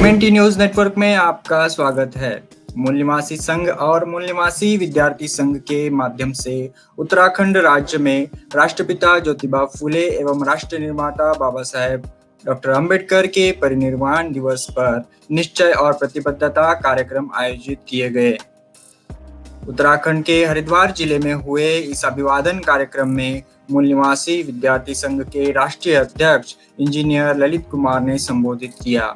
MNT news network में आपका स्वागत है। मूल निवासी संघ और मूल निवासी विद्यार्थी संघ के माध्यम से उत्तराखंड राज्य में राष्ट्रपिता ज्योतिबा फूले एवं राष्ट्र निर्माता बाबा साहेब डॉक्टर अंबेडकर के परिनिर्वाण दिवस पर निश्चय और प्रतिबद्धता कार्यक्रम आयोजित किए गए। उत्तराखंड के हरिद्वार जिले में हुए इस अभिवादन कार्यक्रम में मूल निवासी विद्यार्थी संघ के राष्ट्रीय अध्यक्ष इंजीनियर ललित कुमार ने संबोधित किया।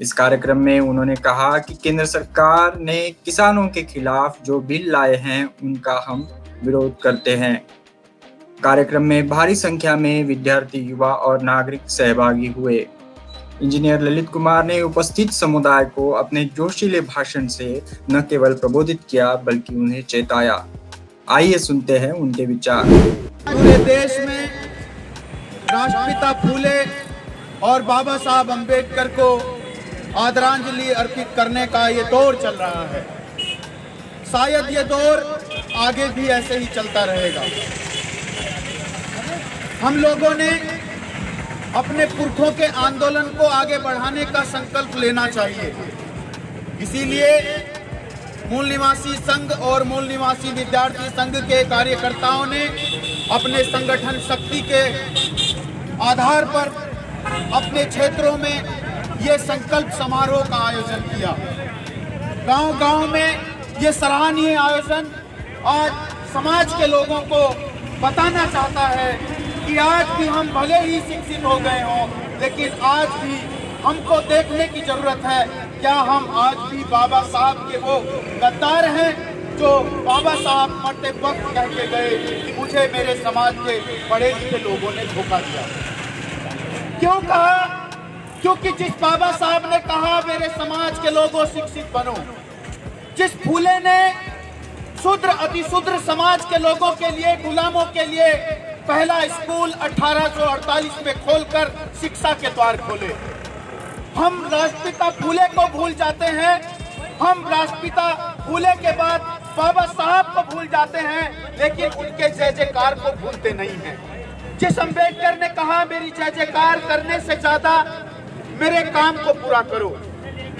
इस कार्यक्रम में उन्होंने कहा कि केंद्र सरकार ने किसानों के खिलाफ जो बिल लाए हैं उनका हम विरोध करते हैं। कार्यक्रम में भारी संख्या में विद्यार्थी, युवा और नागरिक सहभागी हुए। इंजीनियर ललित कुमार ने उपस्थित समुदाय को अपने जोशीले भाषण से न केवल प्रबोधित किया बल्कि उन्हें चेताया। आइए सुनते हैं उनके विचार। पूरे देश में राष्ट्रपिता फूले और बाबा साहब अंबेडकर को आदरांजलि अर्पित करने का ये दौर चल रहा है। शायद ये दौर आगे भी ऐसे ही चलता रहेगा। हम लोगों ने अपने पुरखों के आंदोलन को आगे बढ़ाने का संकल्प लेना चाहिए। इसीलिए मूल निवासी संघ और मूल निवासी विद्यार्थी संघ के कार्यकर्ताओं ने अपने संगठन शक्ति के आधार पर अपने क्षेत्रों में ये संकल्प समारोह का आयोजन किया। गांव-गांव में ये सराहनीय आयोजन आज समाज के लोगों को बताना चाहता है कि आज भी हम भले ही शिक्षित हो गए हों, लेकिन आज भी हमको देखने की जरूरत है क्या हम आज भी बाबा साहब के वो गद्दार हैं जो बाबा साहब मरते वक्त कह के गए कि मुझे मेरे समाज के पढ़े लिखे लोगों ने धोखा दिया। क्यों कहा? क्योंकि जिस बाबा साहब ने कहा मेरे समाज के लोगों शिक्षित बनो, जिस फूले ने शूद्र अतिशूद्र समाज के लोगों के लिए, गुलामों के लिए पहला स्कूल 1848 में खोलकर शिक्षा के द्वार खोले, हम राष्ट्रपिता फूले को भूल जाते हैं। हम राष्ट्रपिता फूले के बाद बाबा साहब को भूल जाते हैं, लेकिन उनके जय जयकार को भूलते नहीं हैं। जिस अंबेडकर ने कहा मेरी जय जयकार करने से ज्यादा मेरे काम को पूरा करो,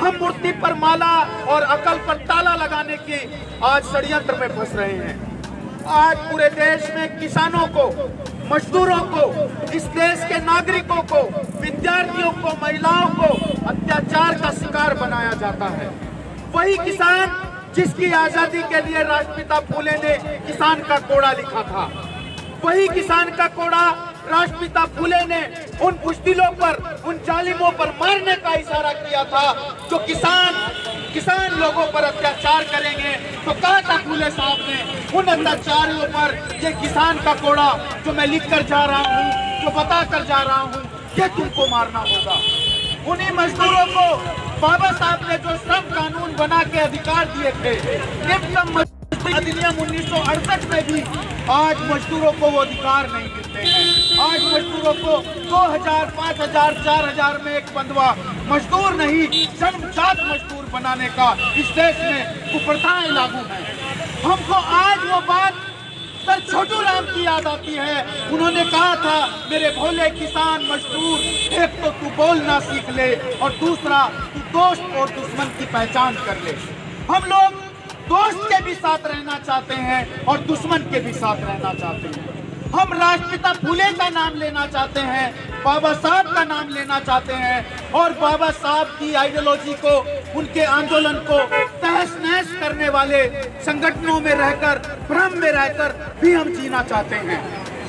हम मूर्ति पर माला और अकल पर ताला लगाने की आज षड्यंत्र में फंस रहे हैं। आज पूरे देश में किसानों को, मजदूरों को, इस देश के नागरिकों को, विद्यार्थियों को, महिलाओं को अत्याचार का शिकार बनाया जाता है। वही किसान जिसकी आजादी के लिए राष्ट्रपिता फूले ने किसान का कोड़ा लिखा था, वही किसान का कोड़ा राष्ट्रपिता फूले ने उन बुज़दिलों पर, उन जालिमों पर मारने का इशारा किया था जो किसान लोगों पर अत्याचार करेंगे। तो कहा था फूले साहब ने उन अत्याचारियों पर ये किसान का कोड़ा जो मैं लिख कर जा रहा हूँ, जो बता कर जा रहा हूँ, ये तुमको मारना होगा। उन्हीं मजदूरों को बाबा साहब ने जो श्रम कानून बना के अधिकार दिए थे, निम्नतम अधिनियम 1968 में भी आज मजदूरों को वो अधिकार नहीं मिलते हैं। आज मजदूरों को 2000, 5000, 4000 में एक बंधुआ मजदूर नहीं, जन्मजात मजदूर बनाने का इस देश में कुप्रथाएं लागू हैं। हमको आज वो बात सर छोटू राम की याद आती है। उन्होंने कहा था मेरे भोले किसान मजदूर, एक तो तू बोलना सीख ले और दूसरा तू दोस्त और दुश्मन की पहचान कर ले। हम लोग दोस्त के भी साथ रहना चाहते हैं और दुश्मन के भी साथ रहना चाहते हैं। हम राष्ट्रपिता फूले का नाम लेना चाहते हैं, बाबा साहब का नाम लेना चाहते हैं और बाबा साहब की आइडियोलॉजी को, उनके आंदोलन को तहस नहस करने वाले संगठनों में रहकर, भ्रम में रहकर भी हम जीना चाहते हैं।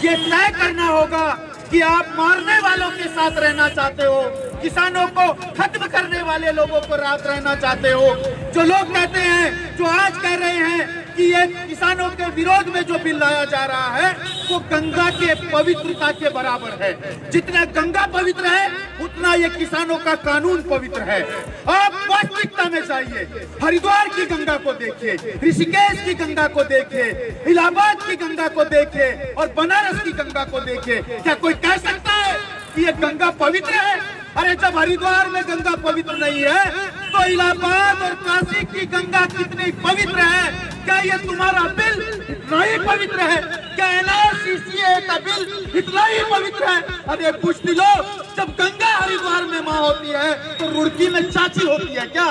ये तय करना होगा कि आप मारने वालों के साथ रहना चाहते हो, किसानों को खत्म करने वाले लोगों को रात रहना चाहते हो। जो लोग कहते हैं, जो आज कह रहे हैं कि ये किसानों के विरोध में जो बिल लाया जा रहा है वो गंगा के पवित्रता के बराबर है। जितना गंगा पवित्र है उतना ये किसानों का कानून पवित्र है। आप वास्तविकता में जाइए, हरिद्वार की गंगा को देखिए, ऋषिकेश की गंगा को देखिए, इलाहाबाद की गंगा को देखिए और बनारस की गंगा को देखिए। क्या कोई कह सकता है कि ये गंगा पवित्र है? अरे जब हरिद्वार में गंगा पवित्र नहीं है तो इलाहाबाद और काशी की गंगा कितनी पवित्र है? क्या ये तुम्हारा बिल इतना ही पवित्र है? क्या NRCCA का बिल इतना ही पवित्र है? अरे पूछ लो, जब गंगा हरिद्वार में माँ होती है तो रुड़की में चाची होती है क्या?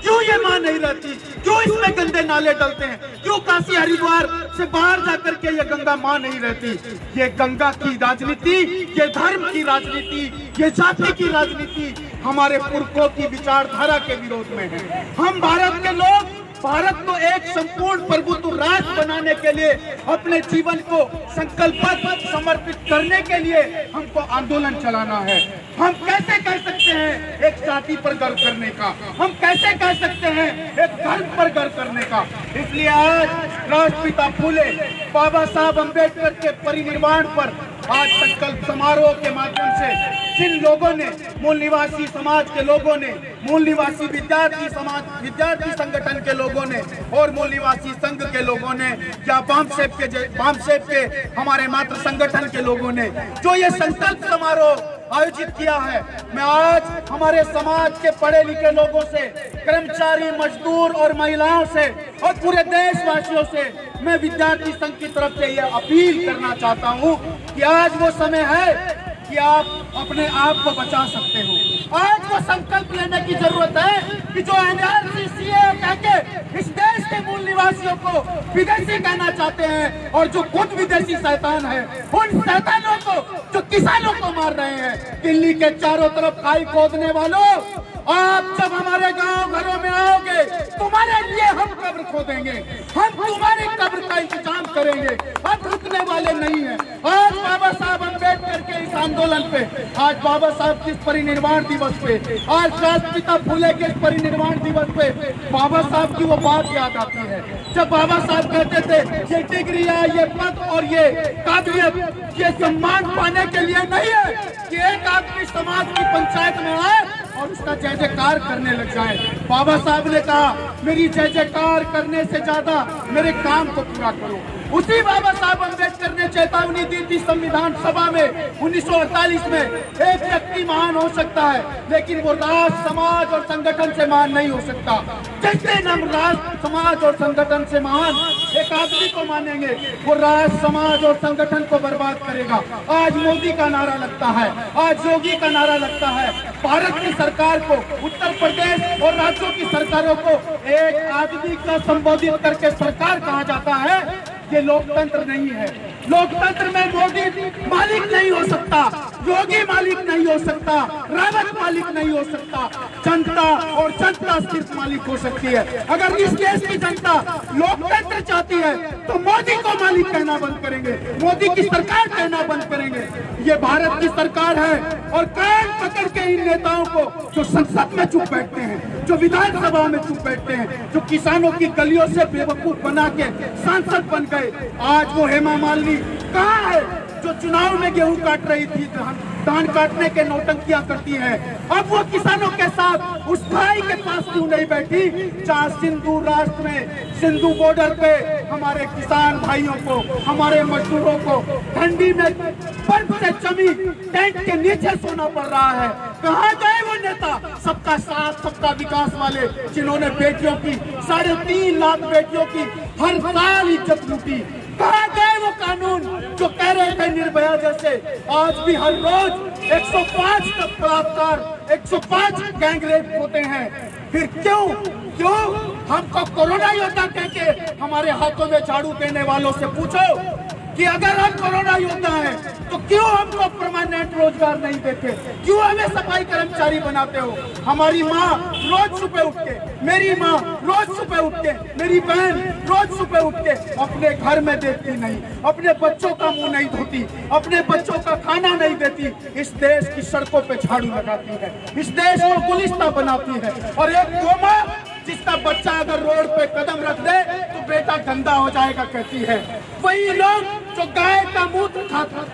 क्यों ये माँ नहीं रहती? क्यों इसमें गंदे नाले डलते हैं? क्यों काशी हरिद्वार से बाहर जाकर के ये गंगा माँ नहीं रहती? ये गंगा की राजनीति, ये धर्म की राजनीति, ये जाति की राजनीति हमारे पुरखों की विचारधारा के विरोध में है। हम भारत के लोग भारत को एक संपूर्ण प्रभुत्व राष्ट्र बनाने के लिए अपने जीवन को संकल्पबद्ध समर्पित करने के लिए हमको आंदोलन चलाना है। हम कैसे कह सकते हैं एक जाति पर गर्व करने का? हम कैसे कह सकते हैं एक धर्म पर गर्व करने का? इसलिए आज राष्ट्रपिता फूले बाबा साहब अम्बेडकर के परिनिर्वाण पर आज संकल्प समारोह के माध्यम से जिन लोगों ने, मूल निवासी समाज के लोगों ने, मूल निवासी विद्यार्थी संगठन के लोगों ने और मूल निवासी संघ के लोगों ने या बामसेप के हमारे मातृ संगठन के लोगों ने जो ये संकल्प समारोह आयोजित किया है, मैं आज हमारे समाज के पढ़े लिखे लोगों से, कर्मचारी, मजदूर और महिलाओं से और पूरे देशवासियों से मैं विद्यार्थी संघ की तरफ से यह अपील करना चाहता हूं कि आज वो समय है कि आप अपने आप को बचा सकते हो। आज वो संकल्प लेने की जरूरत है कि जो एनआरसी सीएए कहके इस देश के मूल निवासियों को विदेशी कहना चाहते हैं और जो खुद विदेशी शैतान है, उन शैतानों को जो किसानों को मार रहे हैं, दिल्ली के चारों तरफ खाई खोदने वालों, आप जब हमारे गांव घरों में आओगे तुम्हारे लिए हम कब्र खोदेंगे, हम तुम्हारे कब्र का इंतजाम करेंगे, हम रुकने वाले नहीं हैं। आज बाबा साहब अम्बेडकर के इस आंदोलन पे, आज बाबा साहब के परिनिर्वाण दिवस पे, आज राष्ट्रपिता फूले के परिनिर्वाण दिवस पे बाबा साहब की वो बात याद आती है जब बाबा साहब कहते थे ये डिग्री है, ये पद और ये काबिलियत ये सम्मान पाने के लिए नहीं है कि एक आदमी समाज की पंचायत में आए और उसका जय जयकार करने लग जाए। बाबा साहब ने कहा मेरी जय जयकार करने से ज्यादा मेरे काम को पूरा करो। उसी बाबा साहब अम्बेडकर ने चेतावनी दी थी संविधान सभा में 1948 में, एक व्यक्ति महान हो सकता है लेकिन वो राष्ट्र, समाज और संगठन से महान नहीं हो सकता। जिस दिन हम राष्ट्र, समाज और संगठन से महान एक आदमी को मानेंगे, वो राष्ट्र, समाज और संगठन को बर्बाद करेगा। आज मोदी का नारा लगता है, आज योगी का नारा लगता है, भारत की सरकार को, उत्तर प्रदेश और राज्यों की सरकारों को एक आदमी का संबोधित करके सरकार कहा जाता है। ये लोकतंत्र नहीं है। लोकतंत्र में मोदी मालिक नहीं हो सकता, योगी मालिक नहीं हो सकता, रावत मालिक नहीं हो सकता, जनता और जनता सिर्फ मालिक हो सकती है। अगर इस देश की जनता लोकतंत्र चाहती है तो मोदी को मालिक कहना बंद करेंगे, मोदी की सरकार कहना बंद करेंगे। ये भारत की सरकार है और कान पकड़ के इन नेताओं को जो संसद में चुप बैठते हैं, जो विधानसभा में चुप बैठते हैं, जो किसानों की गलियों से बेवकूफ बना के सांसद बन गए, आज वो हेमा मालिनी कहाँ है जो चुनाव में गेहूं काट रही थी, धान काटने के नौटंकियां करती है। अब वो किसानों के साथ उस भाई के पास क्यों नहीं बैठी जहाँ सिंधु राष्ट्र में, सिंधु बॉर्डर पे हमारे किसान भाइयों को, हमारे मजदूरों को ठंडी में बर्फ से जमी टेंट के नीचे सोना पड़ रहा है। कहाँ गए वो नेता सबका साथ सबका विकास वाले जिन्होंने बेटियों की 3.5 लाख बेटियों की हर साल इज्जत लूटी? कहाँ गए वो कानून जो कह रहे थे निर्भया जैसे आज भी हर रोज 105 तक बलात्कार, 105 गैंग रेप होते हैं? फिर क्यों हमको कोरोना योद्धा कह के हमारे हाथों में झाड़ू देने वालों से पूछो कि अगर हम कोरोना योद्धा हैं तो क्यों हमको परमानेंट रोजगार नहीं देते? क्यों हमें सफाई कर्मचारी बनाते हो? हमारी माँ रोज सुबह उठ के, मेरी माँ रोज सुबह उठ के, मेरी बहन रोज सुबह उठ के अपने घर में देखती नहीं, अपने बच्चों का मुंह नहीं धोती, अपने बच्चों का खाना नहीं देती, इस देश की सड़कों पे झाड़ू लगाती है, इस देश को गुलिस्ता बनाती है। और एक वो माँ जिसका बच्चा अगर रोड पे कदम रख दे तो बेटा गंदा हो जाएगा कहती है। वही लोग जो गाय का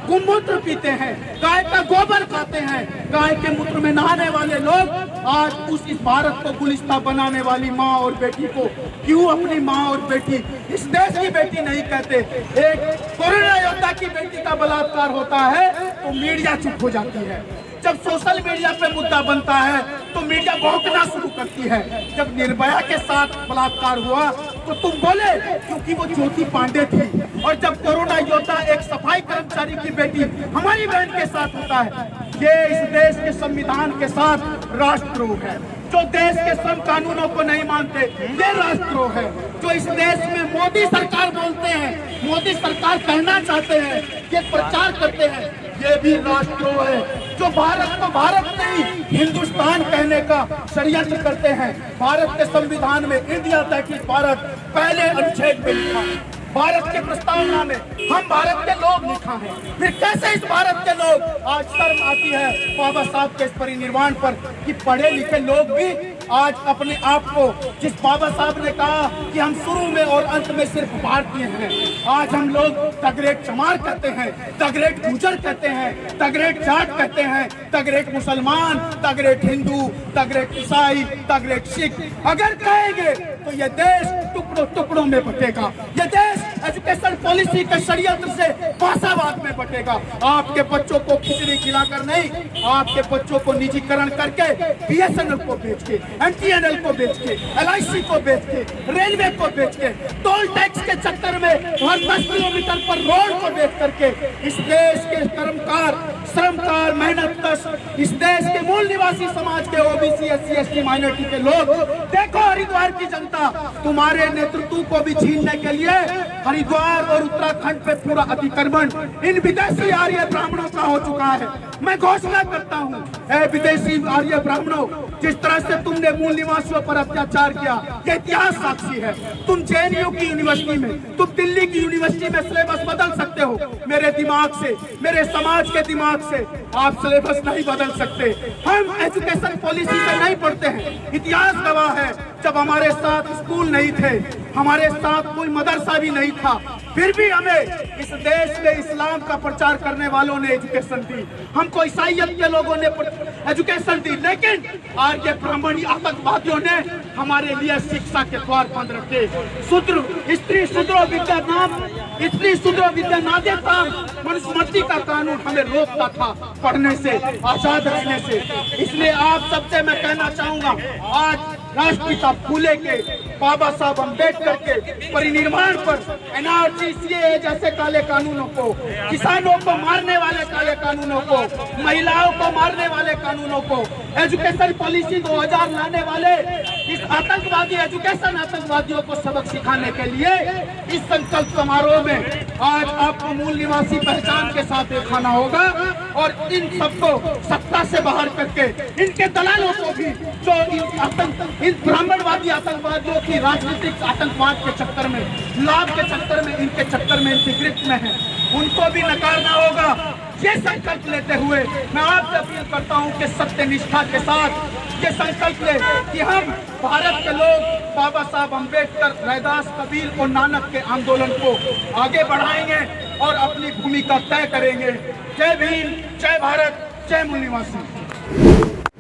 गोमूत्र पीते हैं, गाय का गोबर खाते हैं, गाय के मूत्र में नहाने वाले लोग आज इस भारत को गुलिस्ता बनाने वाली माँ और बेटी को क्यों अपनी माँ और बेटी, इस देश की बेटी नहीं कहते? एक कोरोना योद्धा की बेटी का बलात्कार होता है तो मीडिया चुप हो जाती है। जब सोशल मीडिया पे मुद्दा बनता है तो मीडिया भौंकना शुरू करती है। जब निर्भया के साथ बलात्कार हुआ तो तुम बोले क्योंकि वो ज्योति पांडे थी, और जब कोरोना योद्धा एक सफाई कर्मचारी की बेटी हमारी बहन के साथ होता है ये इस देश के संविधान के साथ राष्ट्रद्रोह है। जो देश के श्रम कानूनों को नहीं मानते ये राष्ट्रद्रोह है। जो इस देश में मोदी सरकार बोलते हैं, मोदी सरकार कहना चाहते हैं, ये प्रचार करते हैं, ये भी राष्ट्रद्रोह है। जो भारत को भारत नहीं हिंदुस्तान कहने का षड्यंत्र करते हैं। भारत के संविधान में इंडिया दैट भारत पहले अनुच्छेद में लिखा है। भारत के प्रस्तावना में हम भारत के लोग लिखा है। फिर कैसे इस भारत के लोग, आज शर्म आती है बाबा साहब के इस परिनिर्वाण पर कि पढ़े लिखे लोग भी आज अपने आप को, जिस बाबा साहब ने कहा कि हम शुरू में और अंत में सिर्फ भारतीय हैं, आज हम लोग द ग्रेट चमार कहते हैं, द ग्रेट गुजर कहते हैं, द ग्रेट जाट कहते हैं, द ग्रेट मुसलमान, the great Hindu, the great ईसाई, द ग्रेट सिख अगर कहेंगे तो ये देश टुकड़ों टुकड़ों में बटेगा। ये देश एजुकेशन पॉलिसी के षड्यंत्र से भाषावाद में बटेगा। आपके बच्चों को खिचड़ी खिलाकर नहीं, आपके बच्चों को निजीकरण करके बीएसएनएल को बेच के, एमटीएनएल को बेच के, एलआईसी को बेच के, रेलवे को बेच के, टोल टैक्स के चक्कर में हर 10 किलोमीटर पर रोड को बेच करके इस देश के कर्मकार, श्रमकार, मेहनतकश, इस देश के मूल निवासी समाज के ओबीसी, एससी, एसटी, माइनॉरिटी के लोग, देखो हरिद्वार की जनता तुम्हारे नेतृत्व को भी छीनने के लिए हरिद्वार और उत्तराखंड पे पूरा अतिक्रमण इन विदेशी आर्य ब्राह्मणों का हो चुका है। मैं घोषणा करता हूँ, ऐ विदेशी आर्य ब्राह्मणों, जिस तरह से तुमने मूल निवासियों पर अत्याचार किया, ये इतिहास साक्षी है। तुम जेएनयू की यूनिवर्सिटी में, तुम दिल्ली की यूनिवर्सिटी में सिलेबस बदल सकते हो, मेरे दिमाग से, मेरे समाज के दिमाग से आप सिलेबस नहीं बदल सकते। हम एजुकेशन पॉलिसी से नहीं पढ़ते हैं। इतिहास गवाह है, जब हमारे साथ स्कूल नहीं थे, हमारे साथ कोई मदरसा भी नहीं था, फिर भी हमें इस देश में इस्लाम का प्रचार करने वालों ने एजुकेशन दी, हमको ईसाइयत के लोगों ने एजुकेशन दी, लेकिन आर्य ब्राह्मणी आतंकवादियों ने हमारे लिए शिक्षा के द्वार बंद रखे। शूद्र स्त्री शूद्रो विद्या नाम, स्त्री शूद्रो विद्या नादे था, मनुस्मृति का कानून हमें रोकता था पढ़ने से, आजाद रहने से। इसलिए आप सबसे मैं कहना चाहूंगा, आज राष्ट्रपिता फूले के, बाबा साहब अम्बेडकर के परिनिर्वाण पर एनआरसी, सीएए जैसे काले कानूनों को, किसानों को मारने वाले काले कानूनों को, महिलाओं को मारने वाले कानूनों को, एजुकेशन पॉलिसी 2000 लाने वाले इस आतंकवादी एजुकेशन आतंकवादियों को सबक सिखाने के लिए इस संकल्प समारोह में आज आपको मूल निवासी पहचान के साथ दिखाना होगा और इन सबको सत्ता से बाहर करके इनके दलालों को भी, जो इन ब्राह्मणवादी आतंकवादियों की राजनीतिक आतंकवाद के चक्कर में, लाभ के चक्कर में, इनके चक्कर में, इनकी गिरफ्त में है, उनको भी नकारना होगा। ये संकल्प लेते हुए मैं आपसे अपील करता हूं कि सत्य निष्ठा के साथ ये संकल्प ले कि हम भारत के लोग बाबा साहब अम्बेडकर, रैदास, कबीर और नानक के आंदोलन को आगे बढ़ाएंगे और अपनी भूमिका तय करेंगे। जय भीम, जय भारत, जय मूल निवासी।